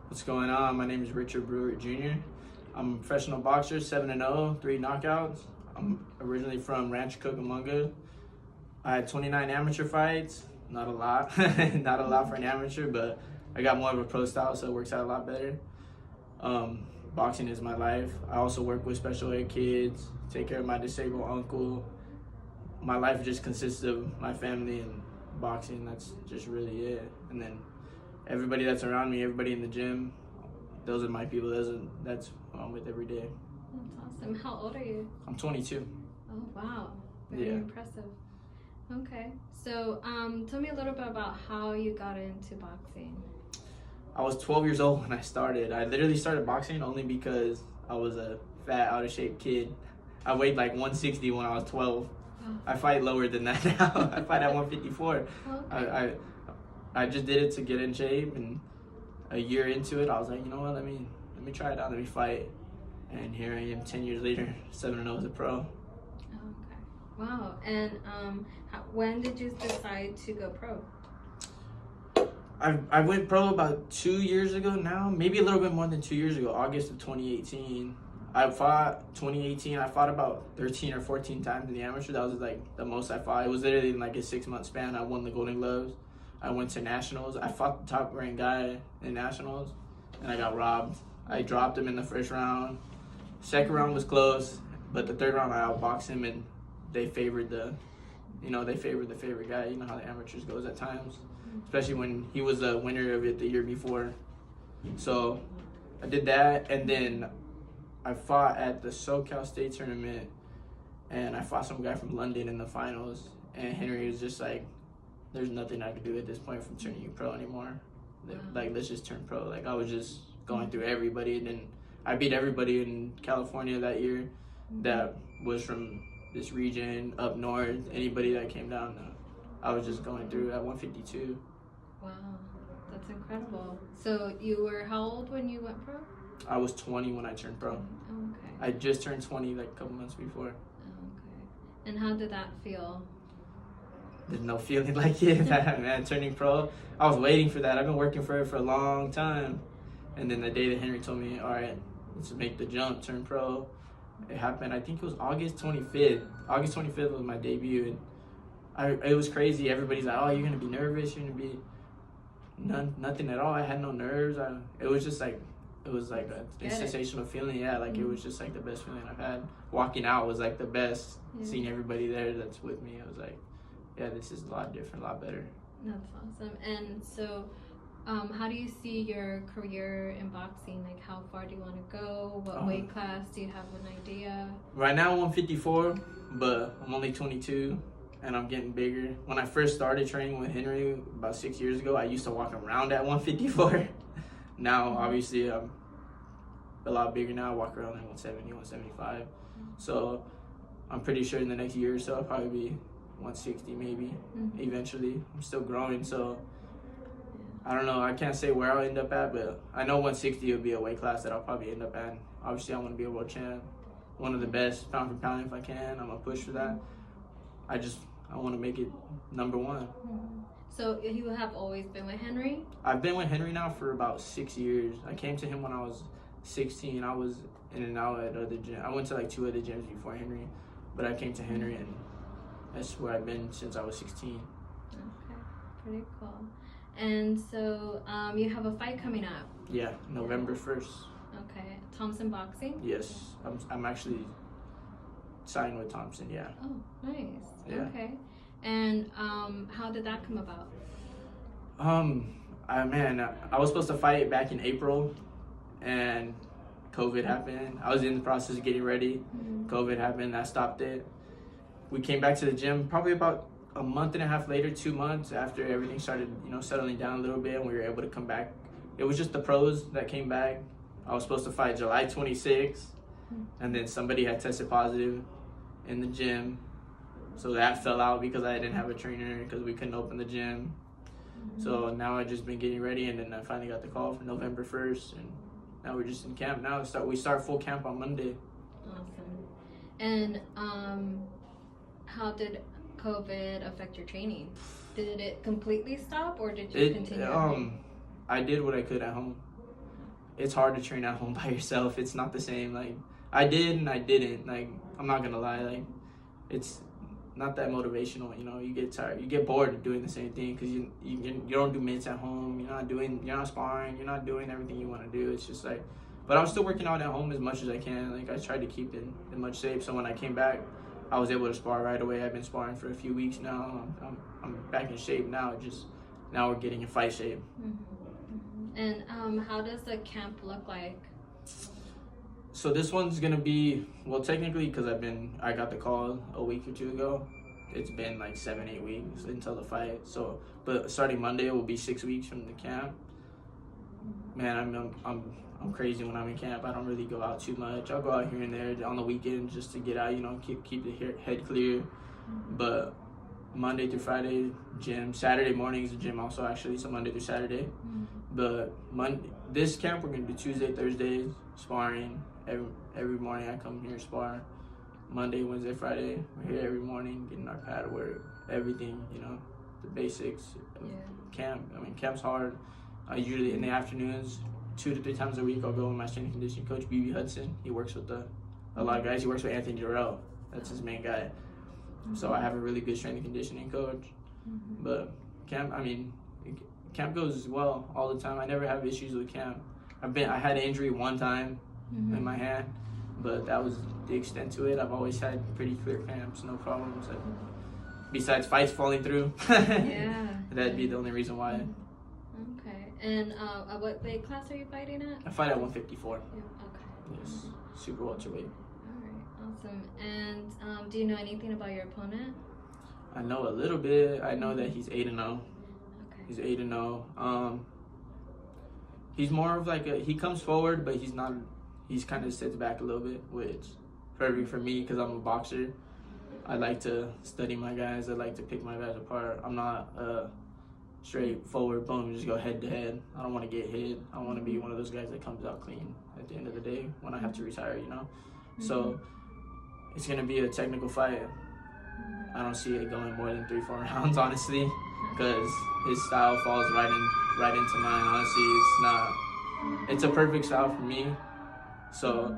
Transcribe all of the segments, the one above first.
What's going on? My name is Richard Brewart Jr. I'm a professional boxer, 7-0, 3 knockouts. I'm originally from Rancho Cucamonga. I had 29 amateur fights. Not a lot, not a lot for an amateur, but I got more of a pro style, so it works out a lot better. Boxing is my life. I also work with special ed kids, take care of my disabled uncle. My life just consists of my family and boxing. That's just really it. And then everybody that's around me, everybody in the gym, those are my people. That's who I'm with every day. That's awesome. How old are you? I'm 22. Oh, wow. Very impressive. Okay. So tell me a little bit about how you got into boxing. I was 12 years old when I started. I literally started boxing only because I was a fat, out of shape kid. I weighed like 160 when I was 12. Oh. I fight lower than that now. I fight at 154. Okay. I just did it to get in shape, and a year into it, I was like, you know what? Let me try it out. Let me fight, and here I am, 10 years later, 7-0 as a pro. Okay. Wow. And when did you decide to go pro? I went pro about 2 years ago now, maybe a little bit more than 2 years ago, August of 2018. I fought about 13 or 14 times in the amateur. That was like the most I fought. It was literally in like a 6-month span. I won the Golden Gloves. I went to nationals. I fought the top ranked guy in nationals, and I got robbed. I dropped him in the first round. Second round was close, but the third round I outboxed him, and they favored the favorite guy. You know how the amateurs goes at times, especially when he was the winner of it the year before. So I did that, and then I fought at the SoCal State tournament, and I fought some guy from London in the finals, and Henry was just like, there's nothing I could do at this point from turning you pro anymore. Like, let's just turn pro. Like, I was just going through everybody, and then I beat everybody in California that year that was from this region up north. Anybody that came down, I was just going through at 152. Wow, that's incredible. So you were how old when you went pro? I was 20 when I turned pro. Okay. I just turned 20 like a couple months before. Okay. And how did that feel? There's no feeling like it, man. Turning pro, I was waiting for that. I've been working for it for a long time. And then the day that Henry told me, all right, let's make the jump, turn pro, it happened. I think it was August 25th. August 25th was my debut, and it was crazy. Everybody's like, oh, you're gonna be nervous. You're gonna be nothing at all. I had no nerves. It was just like, it was like a sensational feeling. Yeah, like it was just like the best feeling I've had. Walking out was like the best. Yeah. Seeing everybody there that's with me, it was like, yeah, this is a lot different, a lot better. That's awesome. And so, how do you see your career in boxing? Like, how far do you want to go? What weight class? Do you have an idea? Right now, I'm 154, but I'm only 22, and I'm getting bigger. When I first started training with Henry about 6 years ago, I used to walk around at 154. Now, obviously, I'm a lot bigger now. I walk around at 170, 175. So, I'm pretty sure in the next year or so, I'll probably be 160 maybe. Eventually. I'm still growing, so I don't know. I can't say where I'll end up at, but I know 160 will be a weight class that I'll probably end up at. Obviously, I want to be a world champ, one of the best pound for pound if I can. I'm gonna push for that. I want to make it number one. So you have always been with Henry? I've been with Henry now for about 6 years. I came to him when I was 16. I was in and out at other gyms. I went to like 2 other gyms before Henry, but I came to Henry, and that's where I've been since I was 16. Okay, pretty cool. And so you have a fight coming up. Yeah, November 1st. Okay, Thompson Boxing? Yes, I'm actually signed with Thompson, yeah. Oh, nice. Yeah. Okay. And how did that come about? I was supposed to fight back in April, and COVID happened. I was in the process of getting ready. COVID happened, I stopped it. We came back to the gym probably about a month and a half later, 2 months after everything started, settling down a little bit, and we were able to come back. It was just the pros that came back. I was supposed to fight July 26th, and then somebody had tested positive in the gym. So that fell out because I didn't have a trainer because we couldn't open the gym. So now I've just been getting ready, and then I finally got the call for November 1st, and now we're just in camp now. We start full camp on Monday. Awesome. And how did COVID affect your training? Did it completely stop, or did you continue? I did what I could at home. it's hard to train at home by yourself. It's not the same. Like, I did and I didn't. Like, I'm not gonna lie. Like, it's not that motivational. You know, you get tired, you get bored of doing the same thing because you don't do mitts at home. You're not sparring. You're not doing everything you want to do. It's just like, but I'm still working out at home as much as I can. Like, I tried to keep in much shape. So when I came back, I was able to spar right away. I've been sparring for a few weeks now. I'm back in shape now. Now we're getting in fight shape. And how does the camp look like? So this one's gonna be, well, technically, because I got the call a week or two ago. It's been like 7-8 weeks until the fight. So, but starting Monday, it will be 6 weeks from the camp. Man, I'm crazy when I'm in camp. I don't really go out too much. I'll go out here and there on the weekend just to get out. You know, keep the head clear. But Monday through Friday, gym. Saturday mornings, the gym also, actually. So Monday through Saturday. But this camp, we're going to do Tuesday, Thursdays, sparring. Every morning I come here, spar. Monday, Wednesday, Friday, we're here every morning, getting our pad work, everything, you know, the basics. Camp, camp's hard. I usually, in the afternoons, 2 to 3 times a week, I'll go with my strength and conditioning coach, BB Hudson. He works with a lot of guys. He works with Anthony Jarrell. That's his main guy. So I have a really good strength and conditioning coach. But camp goes well all the time. I never have issues with camp. I had an injury one time in my hand, but that was the extent to it. I've always had pretty clear camps, no problems. Besides fights falling through, that'd be the only reason why. Okay. And what weight class are you fighting at? I fight at 154. Yeah. Okay. Yes, super welterweight. All right, awesome. And do you know anything about your opponent? I know a little bit. I know that he's 8-0. Okay. He's 8-0. He's more of like he comes forward, but he's not. He's kind of sits back a little bit, which for me, because I'm a boxer, I like to study my guys. I like to pick my guys apart. I'm not straightforward, boom, just go head to head. I don't want to get hit. I want to be one of those guys that comes out clean at the end of the day when I have to retire, you know? So it's going to be a technical fight. I don't see it going more than 3-4 rounds, honestly, because his style falls right into mine. Honestly, it's a perfect style for me. So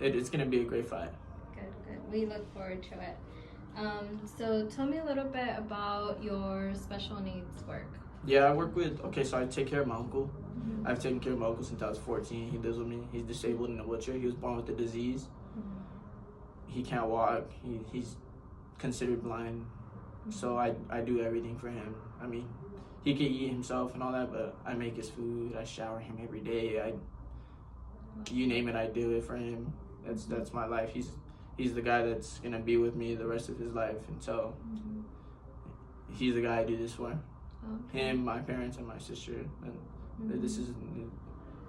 it's going to be a great fight. Good. We look forward to it. So tell me a little bit about your special needs work. Yeah, so I take care of my uncle. I've taken care of my uncle since I was 14. He lives with me. He's disabled in a wheelchair. He was born with the disease. He can't walk. He's considered blind. So I do everything for him. I mean, he can eat himself and all that, but I make his food. I shower him every day. You name it, I do it for him. That's my life. He's the guy that's gonna be with me the rest of his life until he's the guy I do this for. Him, my parents, and my sister. And this is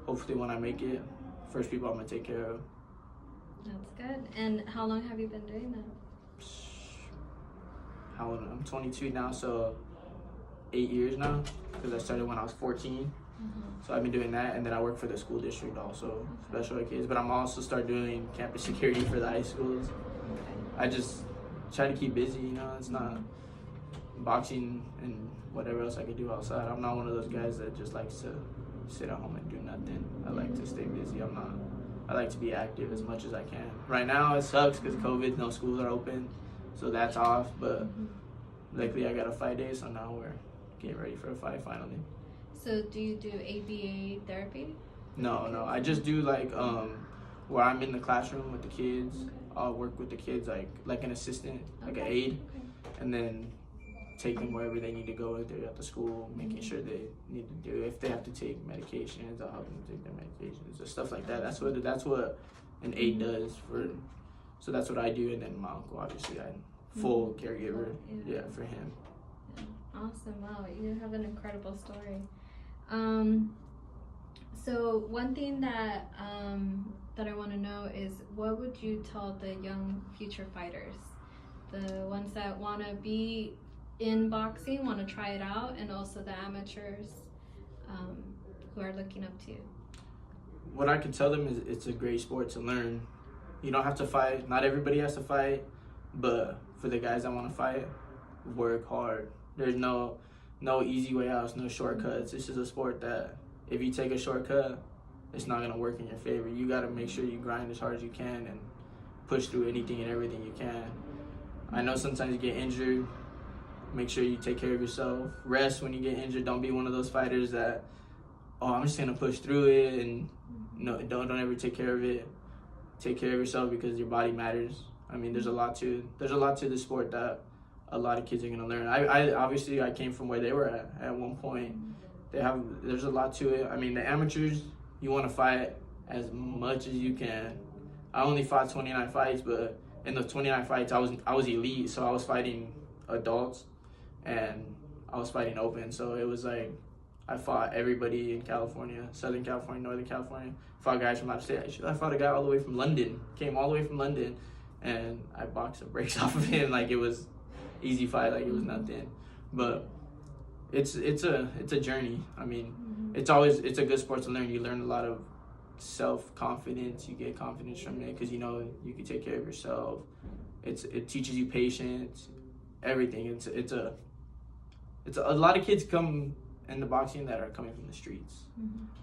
hopefully when I make it, first people I'm gonna take care of. That's good. And how long have you been doing that? How old? I'm 22 now, so 8 years now. Because I started when I was 14. So I've been doing that, and then I work for the school district also, special ed kids. But I'm also start doing campus security for the high schools. I just try to keep busy, you know. It's not boxing and whatever else I could do outside. I'm not one of those guys that just likes to sit at home and do nothing. I like to stay busy. I like to be active as much as I can. Right now it sucks because COVID, no schools are open, so that's off. But luckily I got a fight day, so now we're getting ready for a fight finally. So do you do ABA therapy? No. I just do like where I'm in the classroom with the kids. I'll work with the kids like an assistant, like an aide, and then take them wherever they need to go if they're at the school, making sure they need to do. If they have to take medications, I'll help them take their medications or stuff like that. That's what an aide does for. So that's what I do, and then my uncle, obviously, I'm full caregiver, for him. Awesome! Wow, you have an incredible story. So one thing that I want to know is, what would you tell the young future fighters, the ones that want to be in boxing, want to try it out, and also the amateurs who are looking up to you? What I can tell them is it's a great sport to learn. You don't have to fight. Not everybody has to fight, but for the guys that want to fight, work hard. There's no easy way out. There's no shortcuts. This is a sport that if you take a shortcut, it's not gonna work in your favor. You gotta make sure you grind as hard as you can and push through anything and everything you can. I know sometimes you get injured. Make sure you take care of yourself. Rest when you get injured. Don't be one of those fighters that, oh, I'm just gonna push through it and no, don't ever take care of it. Take care of yourself because your body matters. I mean, there's a lot to the sport that a lot of kids are gonna learn. I obviously I came from where they were at one point. There's a lot to it. I mean, the amateurs, you want to fight as much as you can. I only fought 29 fights, but in the 29 fights, I was elite, so I was fighting adults, and I was fighting open. So it was like I fought everybody in California, Southern California, Northern California. Fought guys from out of state. I fought a guy all the way from London. Came all the way from London, and I boxed the brakes off of him like it was easy fight, like it was nothing. But it's a journey. I mean, it's a good sport to learn. You learn a lot of self-confidence. You get confidence from it because you know you can take care of yourself. It teaches you patience, everything. It's a lot of kids come into boxing that are coming from the streets.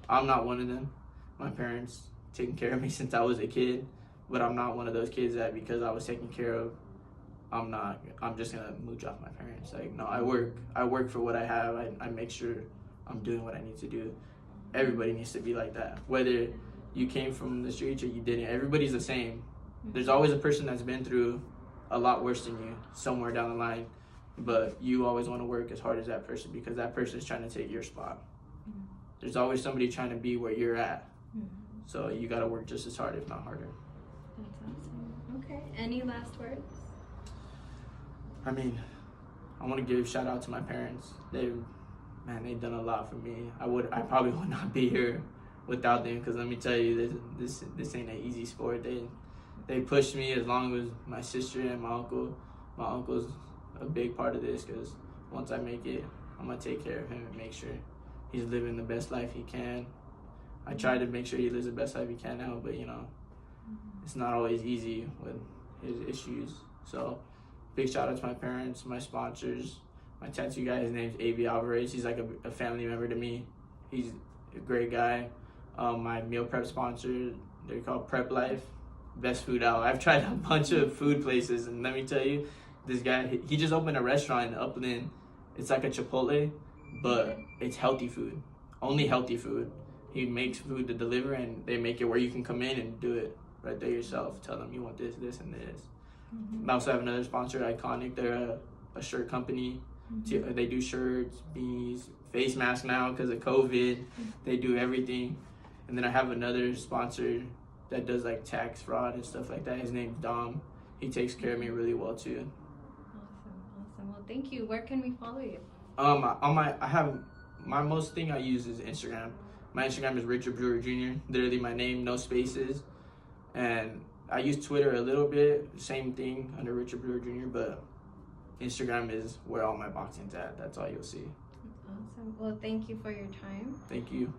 I'm not one of them. My parents taking care of me since I was a kid, but I'm not one of those kids that because I was taken care of, I'm just gonna mooch off my parents. Like, no, I work for what I have. I make sure I'm doing what I need to do. Everybody needs to be like that. Whether you came from the streets or you didn't, everybody's the same. There's always a person that's been through a lot worse than you somewhere down the line, but you always want to work as hard as that person because that person is trying to take your spot. There's always somebody trying to be where you're at. So you got to work just as hard, if not harder. That's awesome. Okay. Any last words? I mean, I want to give a shout out to my parents. They've done a lot for me. I probably would not be here without them because let me tell you, this ain't an easy sport. They pushed me as long as my sister and my uncle. My uncle's a big part of this because once I make it, I'm gonna take care of him and make sure he's living the best life he can. I try to make sure he lives the best life he can now, but you know, it's not always easy with his issues. So, big shout out to my parents, my sponsors, my tattoo guy. His name's A.B. Alvarez. He's like a family member to me. He's a great guy. My meal prep sponsor, they're called Prep Life. Best food out. I've tried a bunch of food places, and let me tell you, this guy, he just opened a restaurant in Upland. It's like a Chipotle, but it's healthy food. Only healthy food. He makes food to deliver, and they make it where you can come in and do it right there yourself. Tell them you want this, this, and this. I also have another sponsor, Iconic. They're a shirt company. They do shirts, beanies, face masks now because of COVID. They do everything. And then I have another sponsor that does like tax fraud and stuff like that. His name's Dom. He takes care of me really well too. Awesome. Well, thank you. Where can we follow you? My most thing I use is Instagram. My Instagram is Richard Brewart Jr. Literally my name, no spaces. And I use Twitter a little bit, same thing under Richard Brewart Jr. But Instagram is where all my boxing's at. That's all you'll see. Awesome. Well, thank you for your time. Thank you.